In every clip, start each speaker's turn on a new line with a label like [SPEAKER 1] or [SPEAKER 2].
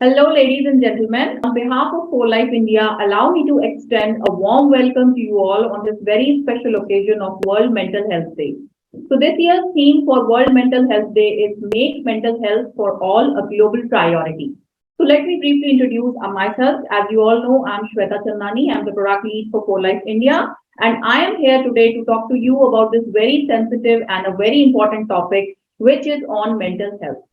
[SPEAKER 1] Hello, ladies and gentlemen. On behalf of Whole Life India, allow me to extend a warm welcome to you all on this very special occasion of World Mental Health Day. So, this year's theme for World Mental Health Day is Make Mental Health for All a Global Priority. So, let me briefly introduce myself. As you all know, I'm Shweta Chandani. I'm the product lead for Whole Life India. And I am here today to talk to you about this very sensitive and a very important topic, which is on mental health.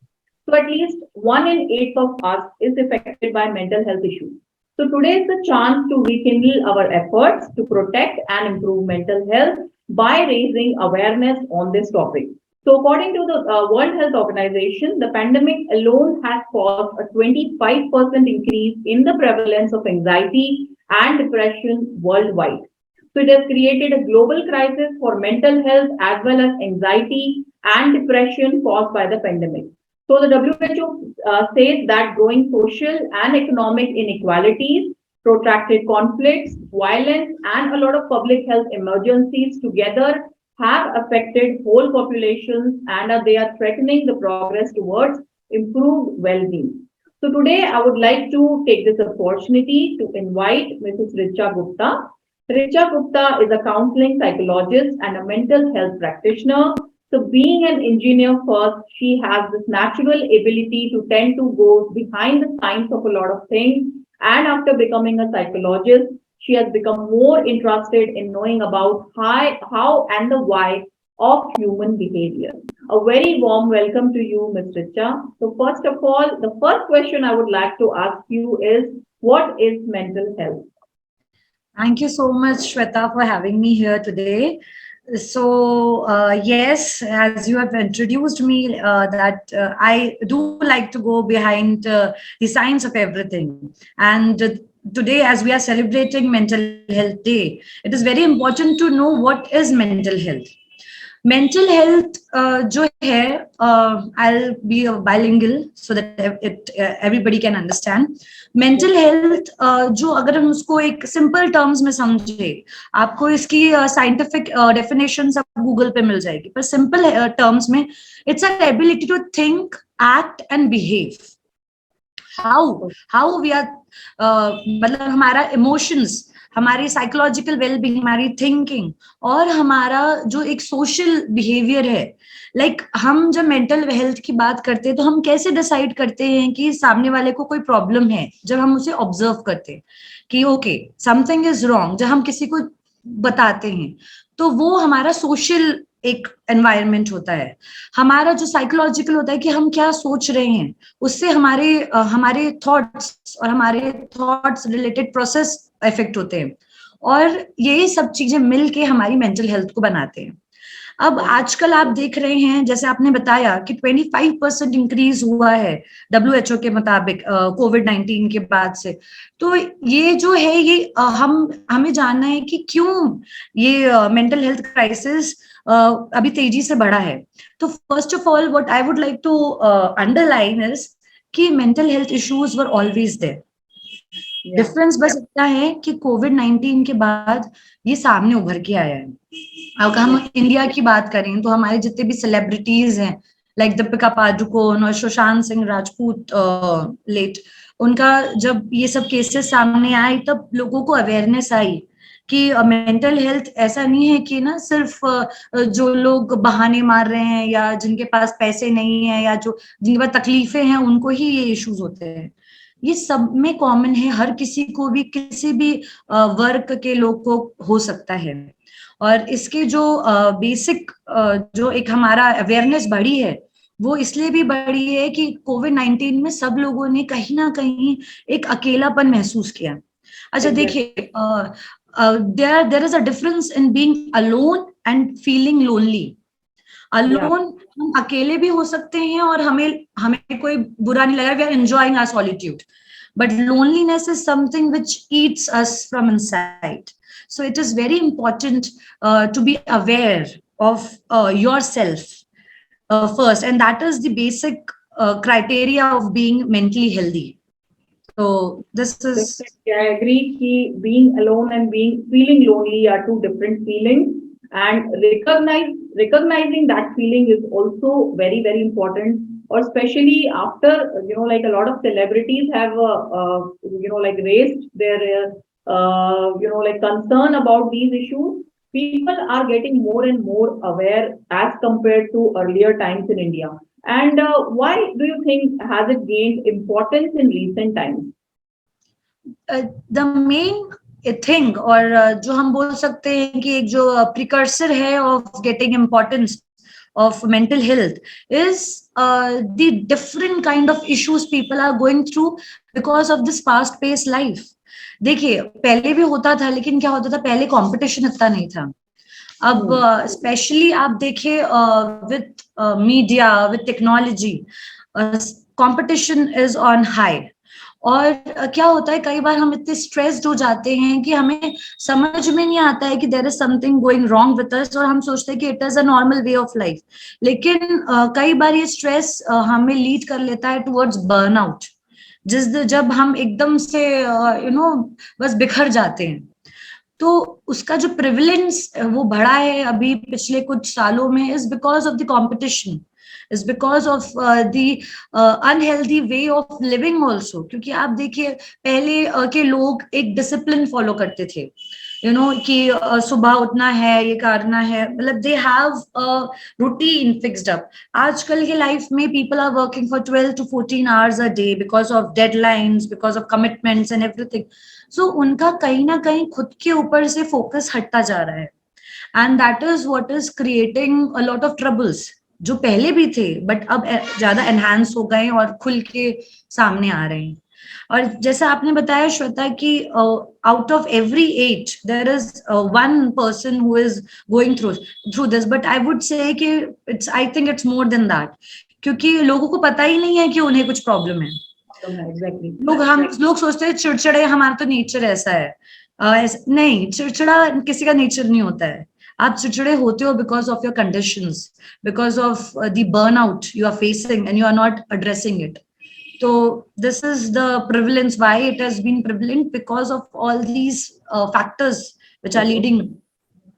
[SPEAKER 1] So at least 1 in 8 of us is affected by mental health issues. So today is the chance to rekindle our efforts to protect and improve mental health by raising awareness on this topic. So according to the World Health Organization, the pandemic alone has caused a 25% increase in the prevalence of anxiety and depression worldwide. So it has created a global crisis for mental health as well as anxiety and depression caused by the pandemic. So the WHO says that growing social and economic inequalities, protracted conflicts, violence, and a lot of public health emergencies together have affected whole populations and they are threatening the progress towards improved well-being. So today I would like to take this opportunity to invite Mrs. Richa Gupta. Richa Gupta is a counseling psychologist and a mental health practitioner. So, being an engineer first, she has this natural ability to tend to go behind the science of a lot of things. And after becoming a psychologist, she has become more interested in knowing about how and the why of human behavior. A very warm welcome to you, Ms. Richa. So, first of all, the first question I would like to ask you is, what is mental health?
[SPEAKER 2] Thank you so much, Shweta, for having me here today. Yes, as you have introduced me, that I do like to go behind the science of everything. And today, as we are celebrating Mental Health Day, it is very important to know what is mental health. Mental health जो है I'll be a bilingual so that everybody can understand. Mental health जो अगर हम उसको एक simple terms में समझे, आपको इसकी scientific definition सब गूगल पे मिल जाएगी, पर simple terms में it's our ability to think, act and behave. How we are मतलब हमारा emotions, हमारी साइकोलॉजिकल वेलबींग, हमारी थिंकिंग और हमारा जो एक सोशल बिहेवियर है, लाइक हम जब मेंटल हेल्थ की बात करते हैं तो हम कैसे डिसाइड करते हैं कि सामने वाले को कोई प्रॉब्लम है, जब हम उसे ऑब्जर्व करते हैं कि ओके समथिंग इज रॉन्ग, जब हम किसी को बताते हैं तो वो हमारा सोशल एक एनवायरनमेंट होता है. हमारा जो साइकोलॉजिकल होता है कि हम क्या सोच रहे हैं, उससे हमारे थॉट्स और हमारे थॉट्स रिलेटेड प्रोसेस इफेक्ट होते हैं और यही सब चीजें मिलके हमारी मेंटल हेल्थ को बनाते हैं. अब आजकल आप देख रहे हैं, जैसे आपने बताया कि 25% इंक्रीज हुआ है WHO के मुताबिक कोविड-19 के बाद से. तो ये जो है ये हमें जानना है कि क्यों ये मेंटल हेल्थ क्राइसिस अभी तेजी से बढ़ा है. तो first of all what I would like to underline इज कि mental health issues were always there. Difference बस इतना है कि कोविड-19 के बाद ये सामने उभर के आया है. अगर हम इंडिया की बात करें तो हमारे जितने भी सेलिब्रिटीज हैं लाइक दीपिका पादुकोण और सुशांत सिंह राजपूत लेट, उनका जब ये सब केसेस सामने आए तब लोगों को अवेयरनेस आई कि मेंटल हेल्थ ऐसा नहीं है कि ना सिर्फ जो लोग बहाने मार रहे हैं या जिनके पास पैसे नहीं है या जो जिनके पास तकलीफें हैं उनको ही ये इश्यूज होते हैं. ये सब में कॉमन है, हर किसी को भी किसी भी वर्ग के लोग को हो सकता है. और इसके जो बेसिक जो एक हमारा अवेयरनेस बढ़ी है वो इसलिए भी बढ़ी है कि कोविड-19 में सब लोगों ने कहीं ना कहीं एक अकेलापन महसूस किया. अच्छा देखिए, there is a difference in being alone and feeling lonely. Alone हम अकेले भी हो सकते हैं और हमें कोई बुरा नहीं लगा, we are enjoying our solitude. But loneliness is something which eats us from inside. So it is very important to be aware of yourself first, and that is the basic criteria of being mentally healthy. So this is.
[SPEAKER 1] I agree that being alone and feeling lonely are two different feelings, and recognizing that feeling is also very, very important. or especially after, like a lot of celebrities have, like raised their, like concern about these issues, people are getting more and more aware as compared to earlier times in India. And why do you think has it gained importance in recent times?
[SPEAKER 2] The main thing और जो हम बोल सकते हैं कि एक जो precursor है of getting importance of mental health is the different kind of issues people are going through because of this fast paced life. देखिए पहले भी होता था, लेकिन क्या होता था, पहले कंपटीशन इतना नहीं था. अब स्पेशली आप देखिए with media, with technology, competition is on high. और क्या होता है, कई बार हम इतने स्ट्रेस्ड हो जाते हैं कि हमें समझ में नहीं आता है कि there is something going wrong with us, और हम सोचते हैं कि it is a normal way of life. लेकिन कई बार ये स्ट्रेस हमें लीड कर लेता है टुवर्ड्स बर्नआउट, जब हम एकदम से बस बिखर जाते हैं. तो उसका जो प्रिविलेंस वो बढ़ा है अभी पिछले कुछ सालों में is because of the competition, is because of the unhealthy way of living also. क्योंकि आप देखिए पहले के लोग एक डिसिप्लिन फॉलो करते थे, कि सुबह उठना है, ये करना है, मतलब they have routine fixed up. आजकल के लाइफ में people are working for 12 to 14 hours a day because of deadlines, because of commitments and everything. So उनका कहीं ना कहीं खुद के ऊपर से फोकस हटता जा रहा है, and that is what is creating a lot of troubles जो पहले भी थे बट अब ज्यादा एनहांस हो गए और खुल के सामने आ रहे हैं. और जैसा आपने बताया श्वेता कि out of every 8 there is one person who is going through this, but I would say कि I think it's more than that, क्योंकि लोगों को पता ही नहीं है कि उन्हें कुछ प्रॉब्लम है. लोग सोचते हैं चिड़चिड़े, हमारा तो नेचर ऐसा है. नहीं, चिड़चिड़ा किसी का नेचर नहीं होता है. आप चिड़चिड़े होते हो because of your conditions, because of the burnout you are facing and you are not addressing it. तो this is the prevalence why it has been prevalent, because of all these factors which are leading.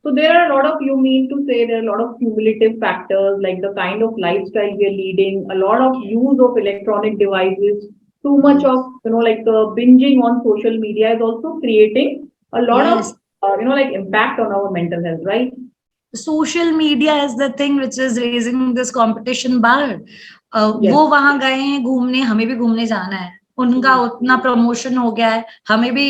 [SPEAKER 1] So there are a lot of, you mean to say there are a lot of cumulative factors like the kind of lifestyle we are leading, a lot of use of electronic devices, too much of, like binging on social media is also creating a lot of, like impact on our mental health, right?
[SPEAKER 2] Social media is the thing which is raising this competition bar. वो वहां गए हैं घूमने, हमें भी घूमने जाना है. उनका उतना प्रमोशन हो गया है, हमें भी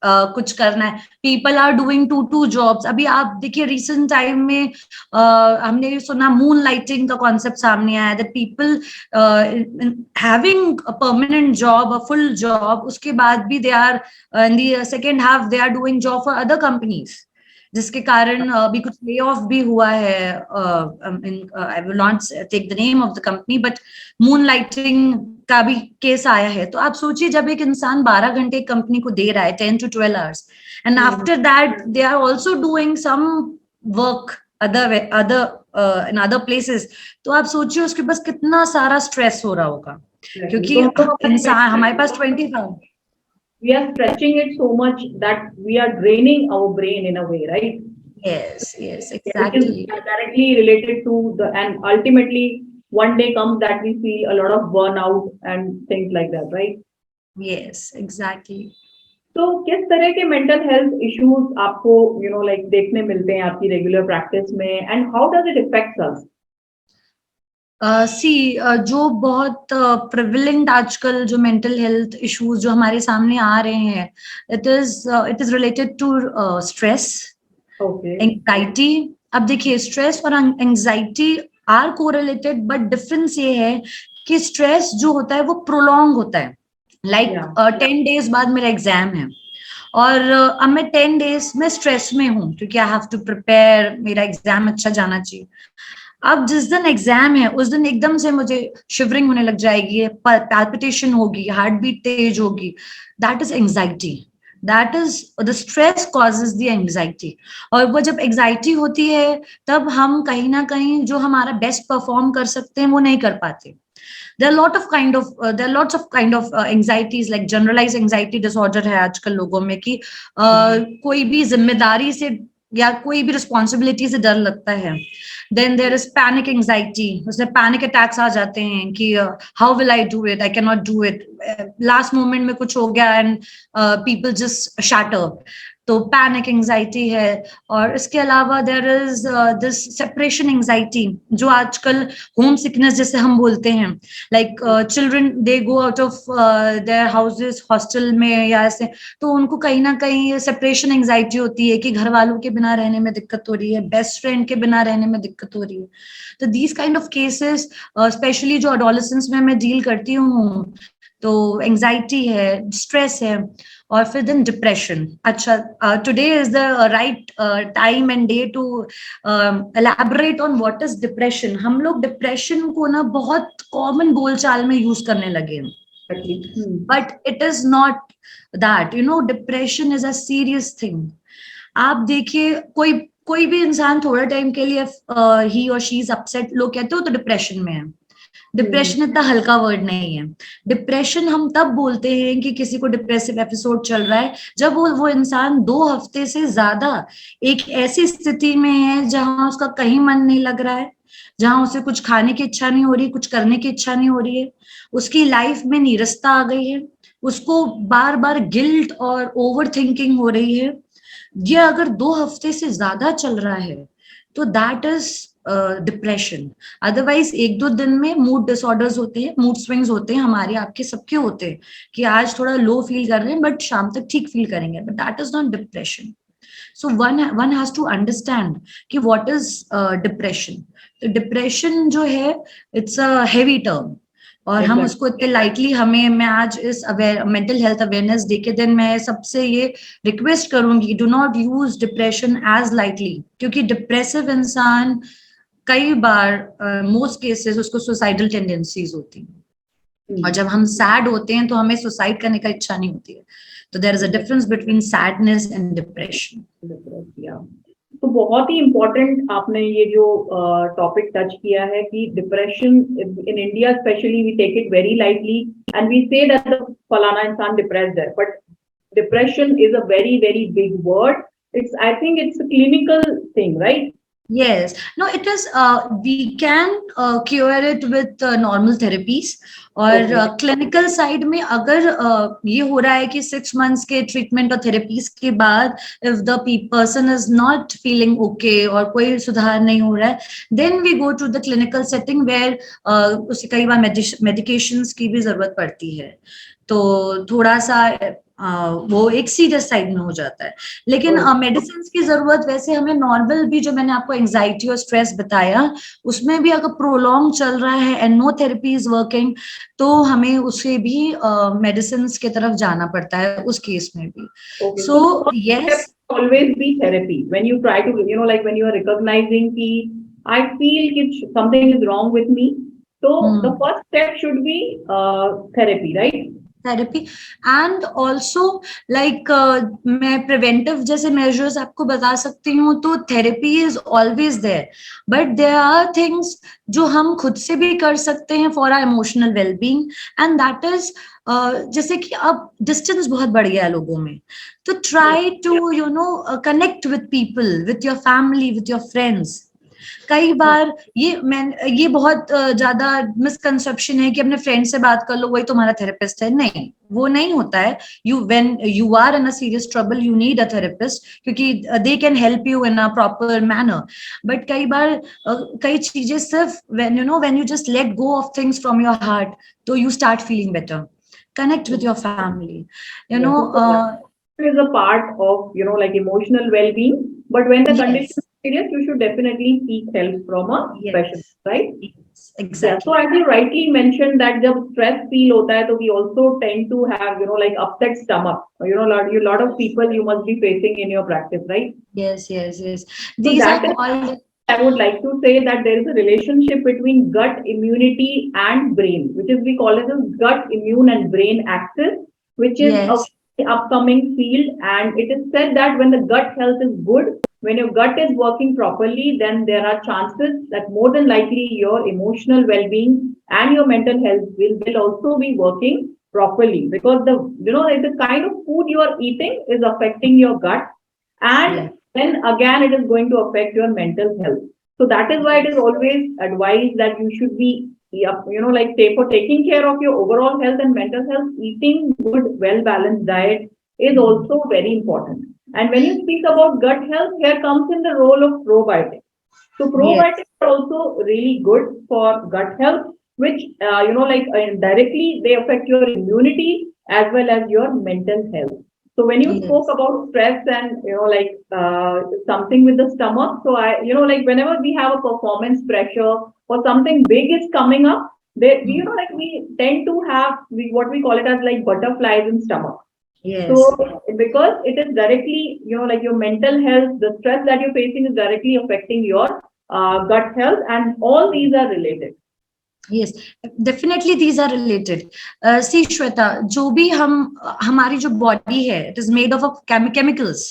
[SPEAKER 2] कुछ करना है. People are doing 2 jobs. अभी आप देखिए रिसेंट टाइम में हमने सुना मून लाइटिंग का कॉन्सेप्ट सामने आया, that people having a permanent job, a full job, उसके बाद भी they are in the second half they are doing job for other companies, जिसके कारण अभी कुछ ले ऑफ भी हुआ है. I will not take the name of the company, but moonlighting का भी केस आया है. तो आप सोचिए, जब एक इंसान 12 घंटे कंपनी को दे रहा है, 10 to 12 hours, and after that they are also doing some work other in other places, तो आप सोचिए उसके पास कितना सारा स्ट्रेस हो रहा होगा. क्योंकि इंसान, हमारे पास 24
[SPEAKER 1] we are stretching it so much that we are draining our brain in a way, right?
[SPEAKER 2] Yes, exactly.
[SPEAKER 1] It is directly related to and ultimately one day comes that we feel a lot of burnout and things like that, right?
[SPEAKER 2] Yes, exactly.
[SPEAKER 1] तो किस तरह के mental health issues आपको like देखने मिलते हैं आपकी regular practice में, and how does it affect us?
[SPEAKER 2] जो बहुत प्रिविलेंट आजकल जो मेंटल हेल्थ इश्यूज जो हमारे सामने आ रहे हैं, it is related to stress, anxiety. अब देखिए स्ट्रेस और anxiety are correlated, but difference ये है कि स्ट्रेस जो होता है वो प्रोलॉन्ग होता है. लाइक 10 days बाद मेरा एग्जाम है और अब मैं 10 days में स्ट्रेस में हूँ क्योंकि आई हैव टू प्रिपेयर, मेरा एग्जाम अच्छा जाना चाहिए. अब जिस दिन एग्जाम है उस दिन एकदम से मुझे शिवरिंग होने लग जाएगी, पैल्पिटेशन होगी, हार्ट बीट तेज होगी. That is anxiety. That is the stress causes the anxiety. और वो जब एंजाइटी होती है तब हम कहीं ना कहीं जो हमारा बेस्ट परफॉर्म कर सकते हैं वो नहीं कर पाते. There are lots of kind of anxieties, like generalized anxiety disorder है आजकल लोगों में कि कोई भी जिम्मेदारी से या कोई भी रिस्पॉन्सिबिलिटी से डर लगता है. Then there is panic anxiety, उसमें पैनिक अटैक्स आ जाते हैं कि how will I do it, I can not do it, last moment में कुछ हो गया एंड पीपल जस्ट शैटर. तो पैनिक एंजाइटी है. और इसके अलावा there is this separation anxiety, जो आजकल होम सिकनेस जैसे हम बोलते हैं, like children they go out of their houses hostel में या ऐसे, तो उनको कहीं ना कहीं सेपरेशन एंजाइटी होती है कि घर वालों के बिना रहने में दिक्कत हो रही है, बेस्ट फ्रेंड के बिना रहने में दिक्कत हो रही है. तो these kind of cases specially जो एडोलेसेंस में मैं डील करती हूँ, तो एंजाइटी है, स्ट्रेस है, और फिर देन डिप्रेशन. अच्छा, today is the right time and day to elaborate on what is depression. हम लोग डिप्रेशन को ना बहुत कॉमन बोलचाल में यूज करने लगे हैं, but it is not that. You know, depression is a serious thing. आप देखिए, कोई भी इंसान थोड़ा टाइम के लिए ही और शी इज अपसेट, लोग कहते हो तो डिप्रेशन में है. डिप्रेशन इतना हल्का वर्ड नहीं है. डिप्रेशन हम तब बोलते हैं कि किसी को डिप्रेसिव एपिसोड चल रहा है जब वो इंसान 2 हफ्ते से ज्यादा एक ऐसी स्थिति में है जहां उसका कहीं मन नहीं लग रहा है, जहां उसे कुछ खाने की इच्छा नहीं हो रही, कुछ करने की इच्छा नहीं हो रही है, उसकी लाइफ में नीरसता आ गई है, उसको बार बार गिल्ट और ओवर थिंकिंग हो रही है. ये अगर 2 हफ्ते से ज्यादा चल रहा है तो दैट इज डिप्रेशन. अदरवाइज 1-2 दिन में मूड डिसऑर्डर्स होते हैं, मूड स्विंग्स होते हैं, हमारे आपके सबके होते हैं कि आज थोड़ा लो फील कर रहे हैं बट शाम तक ठीक फील करेंगे, but that is not depression. So one has to understand कि व्हाट इज डिप्रेशन. तो डिप्रेशन जो है, इट्स अ हेवी टर्म, और हम उसको इतने लाइटली, मैं आज इस मेंटल हेल्थ अवेयरनेस डे के दिन मैं सबसे ये रिक्वेस्ट करूंगी, do not use depression as lightly, क्योंकि डिप्रेसिव इंसान कई बार मोस्ट केसेस उसको सुसाइडल टेंडेंसीज होती हैं, और जब हम सैड होते हैं तो हमें सुसाइड करने का इच्छा नहीं होती है. तो there is a difference between sadness and depression.
[SPEAKER 1] तो बहुत ही इम्पोर्टेंट आपने ये जो टॉपिक टच किया है कि depression in India specially we take it very lightly and we say that फलाना इंसान डिप्रेस्ड है, but depression is a very very big word. It's, I think it's a clinical thing, right?
[SPEAKER 2] Yes. No, it is, we can cure it with normal therapies. और clinical side में अगर ये हो रहा है कि 6 months के ट्रीटमेंट और थेरेपीज के बाद if the person is not feeling okay और कोई सुधार नहीं हो रहा है, then we go to the clinical setting where उसे कई बार मेडिकेशंस की भी जरूरत पड़ती है. तो थोड़ा सा वो एक सीरियस साइड में हो जाता है. लेकिन मेडिसिन की जरूरत वैसे हमें नॉर्मल भी, जो मैंने आपको एंजाइटी और स्ट्रेस बताया, उसमें भी अगर प्रोलॉन्ग चल रहा है and no therapy is working, तो हमें उसे भी मेडिसिन की तरफ जाना पड़ता है उस केस में भी. So yes,
[SPEAKER 1] always be therapy when you try to, you know, like when you are recognizing ki I feel something is wrong with me, so the first step should be therapy, right?
[SPEAKER 2] Therapy. And also like मैं preventive जैसे measures आपको बता सकती हूँ, तो therapy is always there, but there are things जो हम खुद से भी कर सकते हैं for our emotional wellbeing, and that is जैसे कि अब डिस्टेंस बहुत बढ़ गया है लोगों में, तो try to you know connect with people, with your family, with your friends. कई बार ये बहुत ज्यादा मिसकंसेप्शन है कि अपने फ्रेंड से बात कर लो, वही तुम्हारा थेरेपिस्ट है. नहीं, वो नहीं होता है. When you are in a serious trouble you need a therapist, क्योंकि they can help you in a proper manner. But कई बार कई चीजें सिर्फ when you just let go of things from your heart, तो you start feeling better. Connect with your family,
[SPEAKER 1] is a part of, like emotional well-being, but when the condition is serious, you should definitely seek help from a specialist, right?
[SPEAKER 2] Yes, exactly.
[SPEAKER 1] So as you rightly mentioned that जब stress feel होता है, तो we also tend to have, like upset stomach. Lot of people you must be facing in your practice, right?
[SPEAKER 2] Yes. These are all.
[SPEAKER 1] I would like to say that there is a relationship between gut immunity and brain, which is we call it as gut immune and brain axis, which is a upcoming field. And it is said that when the gut health is good, when your gut is working properly, then there are chances that more than likely your emotional well-being and your mental health will also be working properly, because the kind of food you are eating is affecting your gut, and then again it is going to affect your mental health. So that is why it is always advised that you should be, yeah, like say for taking care of your overall health and mental health, eating good, well balanced diet is also very important. And when you speak about gut health, here comes in the role of probiotics. So
[SPEAKER 2] Yes,
[SPEAKER 1] probiotics are also really good for gut health, which directly they affect your immunity as well as your mental health. So when you spoke
[SPEAKER 2] yes,
[SPEAKER 1] about stress and something with the stomach, so I like whenever we have a performance pressure or something big is coming up, they we tend to have what we call it as like butterflies in stomach.
[SPEAKER 2] yes.
[SPEAKER 1] So because it is directly, like your mental health, the stress that you're facing is directly affecting your gut health, and all these are related.
[SPEAKER 2] Yes, definitely these are related. See, Shweta, जो भी हमारी जो body है, it is made of chemicals.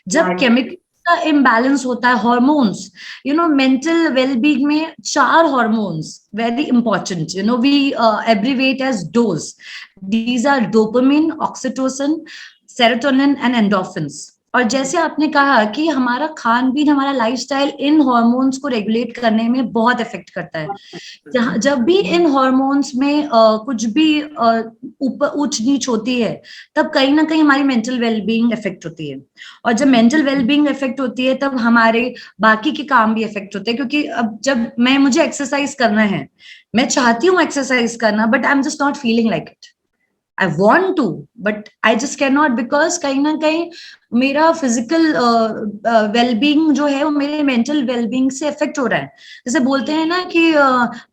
[SPEAKER 2] जब
[SPEAKER 1] Right.
[SPEAKER 2] Chemical का imbalance होता है, hormones, mental wellbeing में 4 hormones very important, we abbreviate as DOSE. These are dopamine, oxytocin, serotonin and endorphins. और जैसे आपने कहा कि हमारा खान पीन, हमारा लाइफस्टाइल इन हॉर्मोन्स को रेगुलेट करने में बहुत इफेक्ट करता है. जब भी इन हॉर्मोन्स में कुछ भी ऊपर ऊंच नीच होती है, तब कहीं ना कहीं हमारी मेंटल वेलबींग इफेक्ट होती है. और जब मेंटल वेलबींग इफेक्ट होती है, तब हमारे बाकी के काम भी इफेक्ट होते हैं. क्योंकि अब जब मुझे एक्सरसाइज करना है, मैं चाहती हूँ एक्सरसाइज करना, but I am just not feeling like it. I want to, but I just cannot, because कहीं ना कहीं मेरा फिजिकल वेलबींग जो है वो मेरे मेंटल वेलबींग से इफेक्ट हो रहा है. जैसे बोलते हैं ना कि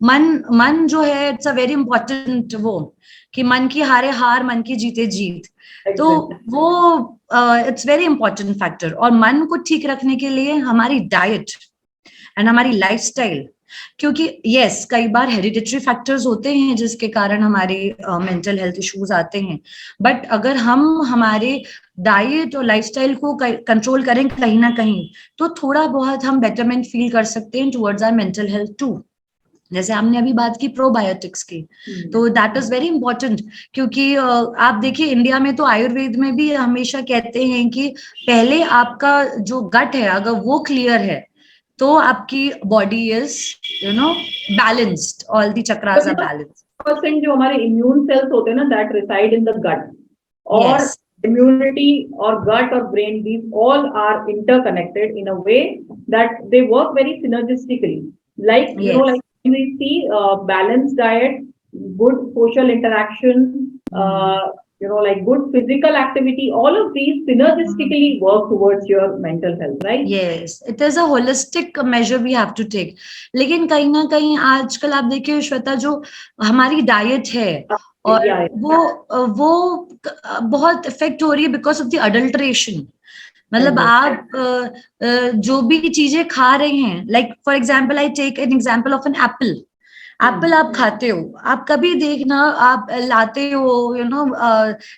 [SPEAKER 2] मन जो है, इट्स अ वेरी इंपॉर्टेंट, वो कि मन की हारे हार, मन की जीते जीत. तो
[SPEAKER 1] Exactly.
[SPEAKER 2] वो इट्स वेरी इंपॉर्टेंट फैक्टर. और मन को ठीक रखने के लिए हमारी डाइट एंड हमारी लाइफस्टाइल, क्योंकि यस, कई बार हेरिडिटरी फैक्टर्स होते हैं जिसके कारण हमारे मेंटल हेल्थ इश्यूज आते हैं. बट अगर हम हमारे डाइट और लाइफस्टाइल को कंट्रोल करें कहीं ना कहीं, तो थोड़ा बहुत हम बेटरमेंट फील कर सकते हैं towards our mental health too. जैसे हमने अभी बात की प्रोबायोटिक्स की, तो दैट इज वेरी इंपॉर्टेंट. क्योंकि आप देखिए, इंडिया में तो आयुर्वेद में भी हमेशा कहते हैं कि पहले आपका जो गट है, अगर वो क्लियर है, तो आपकी body is balanced, all the chakras are balanced.
[SPEAKER 1] Percent जो हमारे इम्यून सेल्स होते हैं ना, that reside in the gut. और
[SPEAKER 2] yes,
[SPEAKER 1] immunity or gut or brain, these all are interconnected in a way that they work very synergistically. Like
[SPEAKER 2] yes.
[SPEAKER 1] like we see balanced diet, good social interaction, like good physical activity, all of these synergistically work towards your mental health, right?
[SPEAKER 2] Yes, it is a holistic measure we have to take. लेकिन कहीं ना कहीं आजकल आप देखिए श्वेता, जो हमारी diet है, और
[SPEAKER 1] Yeah,
[SPEAKER 2] वो बहुत इफेक्ट हो रही है बिकॉज ऑफ द अडल्ट्रेशन. मतलब आप जो भी चीजें खा रहे हैं, like for example, I take an example of an apple. Apple आप खाते हो, आप कभी देखना, आप लाते हो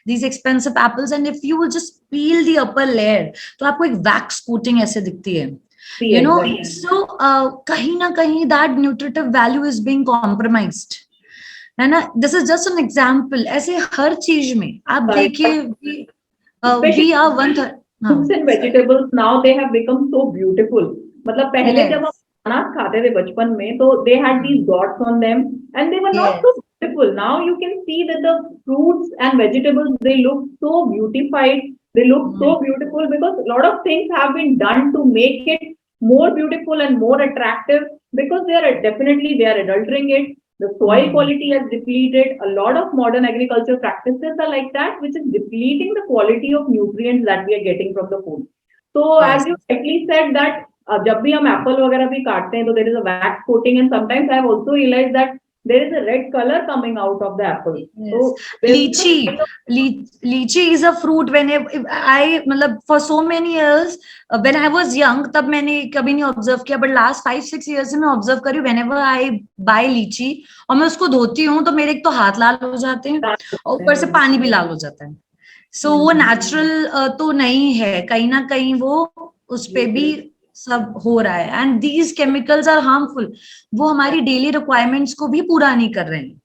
[SPEAKER 2] these expensive apples, and if you will just peel the upper layer, तो आपको एक वैक्स कोटिंग ऐसे दिखती है.
[SPEAKER 1] see, exactly.
[SPEAKER 2] सो कहीं ना कहीं that nutritive value is being compromised, है ना. This is just an example. ऐसे हर चीज में आप देखिए, we are one.
[SPEAKER 1] Fruits and vegetables now they have become so beautiful. मतलब पहले जब हम अनाज खाते थे बचपन में, तो they had these dots on them and they were not so beautiful. Now you can see that the fruits and vegetables, they look so beautified. They look so beautiful because a lot of things have been done to make it more beautiful and more attractive, because they are definitely they are adulterating it. The soil quality has depleted. A lot of modern agriculture practices are like that, which is depleting the quality of nutrients that we are getting from the food. So as you rightly said that जब भी हम Apple वगैरह भी काटते हैं, तो there is a wax coating, and sometimes I have also realized that there is a red color coming out of the apple.
[SPEAKER 2] Yes. So lychee is a fruit. मतलब for so many years when I was young, तब मैंने कभी नहीं observe किया, but last 5-6 years से मैं observe करी. whenever I buy लीची और मैं उसको धोती हूँ, तो मेरे एक तो हाथ लाल हो जाते हैं और ऊपर से पानी भी लाल हो जाता है. सो वो नेचुरल तो नहीं है, कहीं ना कहीं वो उस पे भी सब हो रहा है. And these chemicals are harmful. वो हमारी डेली रिक्वायरमेंट्स को भी पूरा नहीं कर रहे हैं.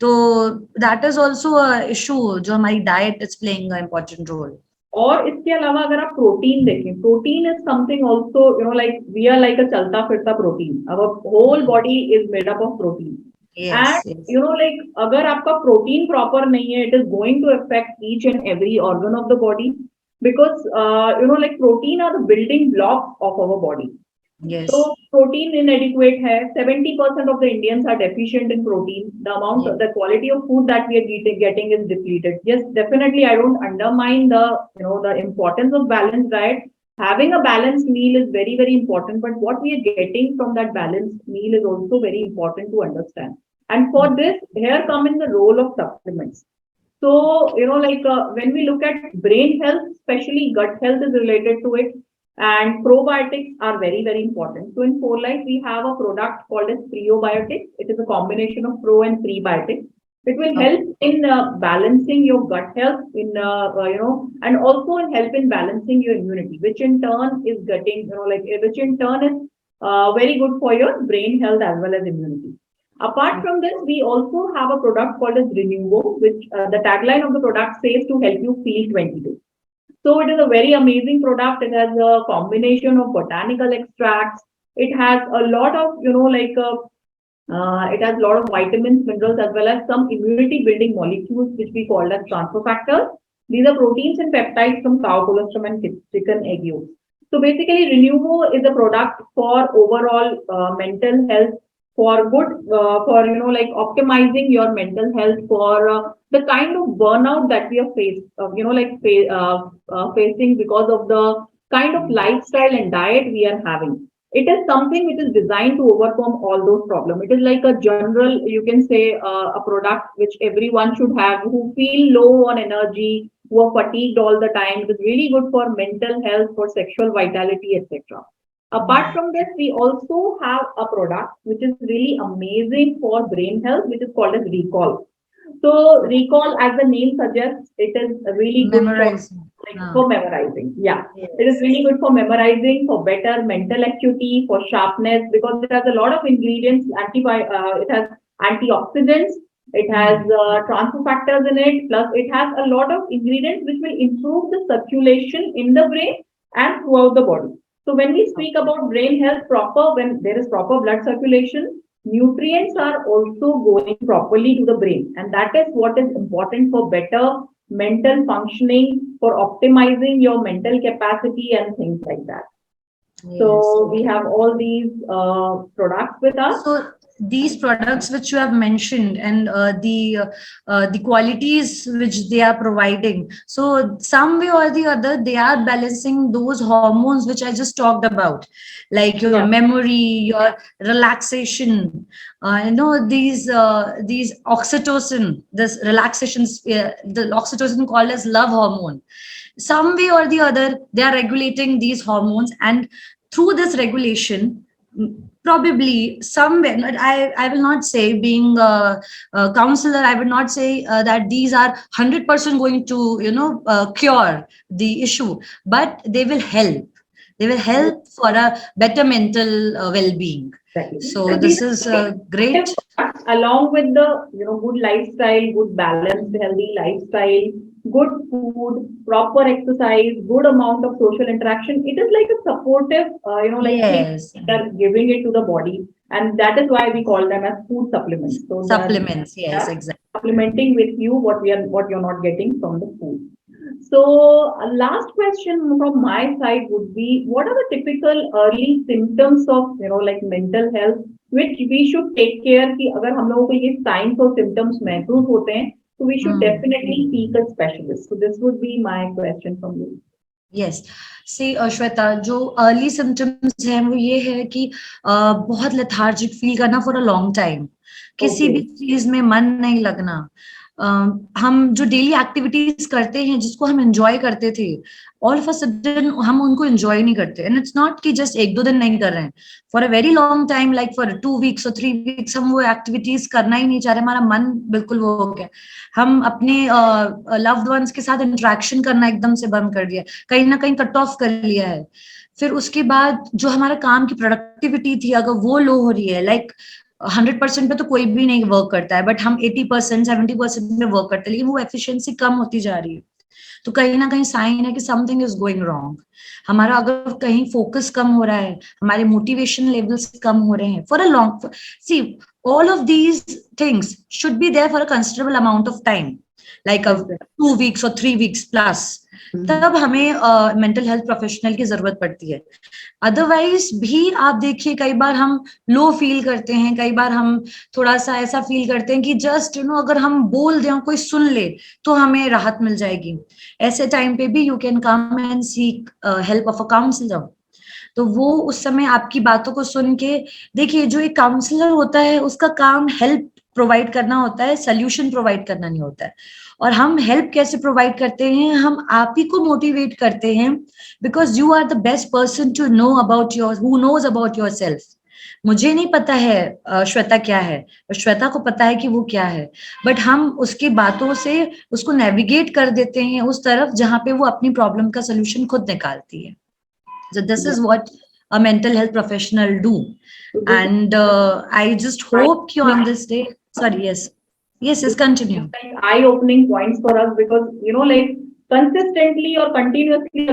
[SPEAKER 2] तो दैट इज ऑल्सो इशू, जो हमारी diet is playing a important role.
[SPEAKER 1] और इसके अलावा अगर आप प्रोटीन देखें, protein is something also, like we are like a चलता फिरता protein, our whole body is made up of protein.
[SPEAKER 2] Yes,
[SPEAKER 1] and
[SPEAKER 2] yes.
[SPEAKER 1] Like अगर आपका प्रोटीन प्रॉपर नहीं है, it is going to affect each and every organ of the body, because like protein are the building block of our body. So
[SPEAKER 2] Yes.
[SPEAKER 1] protein inadequate है. 70% of the Indians are deficient in protein. The amount,
[SPEAKER 2] Yes.
[SPEAKER 1] the quality of food that we are getting is depleted. Yes, definitely, I don't undermine the the importance of balanced diet. Having a balanced meal is very very important. But what we are getting from that balanced meal is also very important to understand. And for this, here come in the role of supplements. So, when we look at brain health, especially gut health is related to it, and probiotics are very, very important. So, in Four Life, we have a product called as Preobiotics. It is a combination of pro and prebiotics. It will help in balancing your gut health, and also help in balancing your immunity, which in turn is getting, which in turn is very good for your brain health as well as immunity. Apart from this, we also have a product called as Renuvo, which the tagline of the product says to help you feel 22. So it is a very amazing product. It has a combination of botanical extracts. It has a lot of, it has a lot of vitamins, minerals, as well as some immunity building molecules, which we call as transfer factors. These are proteins and peptides from cow colostrum and chicken egg yolks. So basically, Renuvo is a product for overall mental health, for good, for optimizing your mental health, for the kind of burnout that we are facing because of the kind of lifestyle and diet we are having. It is something which is designed to overcome all those problems. It is like a general, you can say, a product which everyone should have, who feel low on energy, who are fatigued all the time. It is really good for mental health, for sexual vitality, etc. Apart from this, we also have a product which is really amazing for brain health, which is called as Recall. So Recall, as the name suggests, it is really good for
[SPEAKER 2] Memorizing.
[SPEAKER 1] for memorizing. Yeah, it is
[SPEAKER 2] Yes.
[SPEAKER 1] really good for memorizing, for better mental acuity, for sharpness, because it has a lot of ingredients. It has antioxidants. It has transfer factors in it. Plus, it has a lot of ingredients which will improve the circulation in the brain and throughout the body. So when we speak about brain health proper, when there is proper blood circulation, nutrients are also going properly to the brain. And that is what is important for better mental functioning, for optimizing your mental capacity and things like that.
[SPEAKER 2] Yes.
[SPEAKER 1] So we have all these products with us.
[SPEAKER 2] So these products which you have mentioned and the qualities which they are providing, so some way or the other they are balancing those hormones which I just talked about, like your
[SPEAKER 1] Yeah.
[SPEAKER 2] memory, your relaxation, these oxytocin, this relaxation, the oxytocin called as love hormone. Some way or the other they are regulating these hormones, and through this regulation, probably somewhere, I will not say, being a counselor, I would not say that these are 100% going to cure the issue, but they will help. They will help for a better mental well-being.
[SPEAKER 1] Exactly.
[SPEAKER 2] So
[SPEAKER 1] So
[SPEAKER 2] this
[SPEAKER 1] these
[SPEAKER 2] is
[SPEAKER 1] are
[SPEAKER 2] great.
[SPEAKER 1] along with the good lifestyle, good balanced, healthy lifestyle, good food, proper exercise, good amount of social interaction. It is like a supportive, thing
[SPEAKER 2] Yes.
[SPEAKER 1] that are giving it to the body, and that is why we call them as food supplements. So that
[SPEAKER 2] Supplements. Yes,
[SPEAKER 1] are
[SPEAKER 2] exactly.
[SPEAKER 1] supplementing with you what you're not getting from the food. So, last question from my side would be, what are the typical early symptoms of, mental health, which we should take care कि अगर हम लोगों को ये signs और symptoms महसूस होते हैं, so we should definitely seek a specialist. So this would be my question from you.
[SPEAKER 2] Yes see Shweta, जो अर्ली सिम्टम्स हैं वो ये है कि बहुत लेथार्जिक फील करना फॉर अ लॉन्ग टाइम, किसी
[SPEAKER 1] Okay.
[SPEAKER 2] भी चीज में मन नहीं लगना, हम जो डेली एक्टिविटीज करते हैं जिसको हम एंजॉय करते थे, ऑल ऑफ अ सडन हम उनको एंजॉय नहीं करते, एंड इट्स नॉट कि जस्ट एक दो दिन नहीं कर रहे हैं, for a very long time, like for 2 weeks और 3 वीक्स हम वो एक्टिविटीज करना ही नहीं चाह रहे, हमारा मन बिल्कुल वो हो गया, हम अपने लव्ड वंस के साथ इंटरेक्शन करना एकदम से बंद कर दिया, कहीं ना कहीं कट ऑफ कर लिया है। फिर उसके बाद जो हमारा काम की प्रोडक्टिविटी थी, अगर वो लो हो रही है, लाइक 100% पे तो कोई भी नहीं वर्क करता है, बट हम 80% 70% में वर्क करते हैं, लेकिन वो एफिशिएंसी कम होती जा रही है। तो कहीं ना कहीं साइन है कि समथिंग इज गोइंग रॉन्ग। हमारा अगर कहीं फोकस कम हो रहा है, हमारे मोटिवेशन लेवल्स कम हो रहे हैं for a long, see all of these things should be there for a considerable amount of time, like a 2 weeks or 3 weeks plus, तब हमें मेंटल हेल्थ प्रोफेशनल की जरूरत पड़ती है। अदरवाइज भी आप देखिए कई बार हम लो फील करते हैं, कई बार हम थोड़ा सा ऐसा फील करते हैं कि जस्ट अगर हम बोल दें, कोई सुन ले तो हमें राहत मिल जाएगी। ऐसे टाइम पे भी you can come and seek help of a counsellor. तो वो उस समय आपकी बातों को सुन के, देखिए जो एक काउंसलर होता है उसका काम हेल्प प्रोवाइड करना होता है, सोल्यूशन प्रोवाइड करना नहीं होता है। और हम हेल्प कैसे प्रोवाइड करते हैं, हम आप ही को मोटिवेट करते हैं, because you are the best person to know about your, who knows about yourself. मुझे नहीं पता है श्वेता क्या है, श्वेता को पता है कि वो क्या है, बट हम उसकी बातों से उसको नेविगेट कर देते हैं उस तरफ जहां पे वो अपनी प्रॉब्लम का सोल्यूशन खुद निकालती है। So this is what a mental health professional do. And I just hope you on this day. Sorry, yes. Yes, continue.
[SPEAKER 1] Eye-opening points for us, because like consistently or continuously,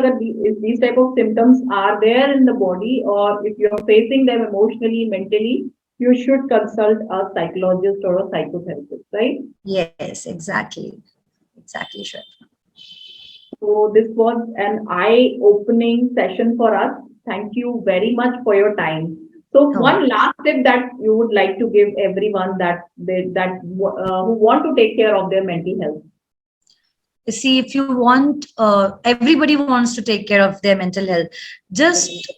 [SPEAKER 1] if these type of symptoms are there in the body, or if you are facing them emotionally, mentally, you should consult a psychologist or a psychotherapist, right?
[SPEAKER 2] Yes, exactly. Exactly, sure.
[SPEAKER 1] So this was an eye-opening session for us. Thank you very much for your time. So one last tip that you would like to give everyone who want to take care of their mental health.
[SPEAKER 2] See, if you want, everybody wants to take care of their mental health. Just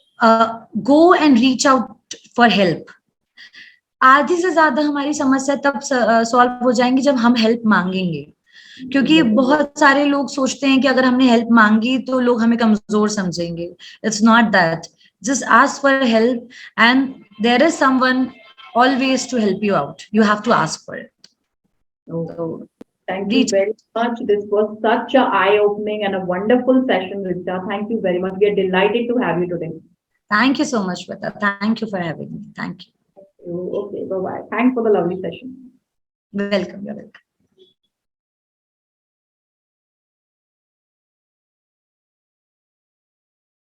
[SPEAKER 2] go and reach out for help. आधी से ज्यादा हमारी समस्या तब solve हो जाएंगी जब हम हेल्प मांगेंगे, क्योंकि बहुत सारे लोग सोचते हैं कि अगर हमने हेल्प मांगी तो लोग हमें कमजोर समझेंगे। It's not that. Just ask for help and there is someone always to help you out. You have to ask for it.
[SPEAKER 1] Thank you very much. This was such an eye-opening and a wonderful session, Richa. Thank you very much. We are delighted to have you today.
[SPEAKER 2] Thank you so much, Shweta. Thank you for having me. Thank you.
[SPEAKER 1] Okay, bye-bye. Thanks for the lovely session.
[SPEAKER 2] Welcome. You're welcome.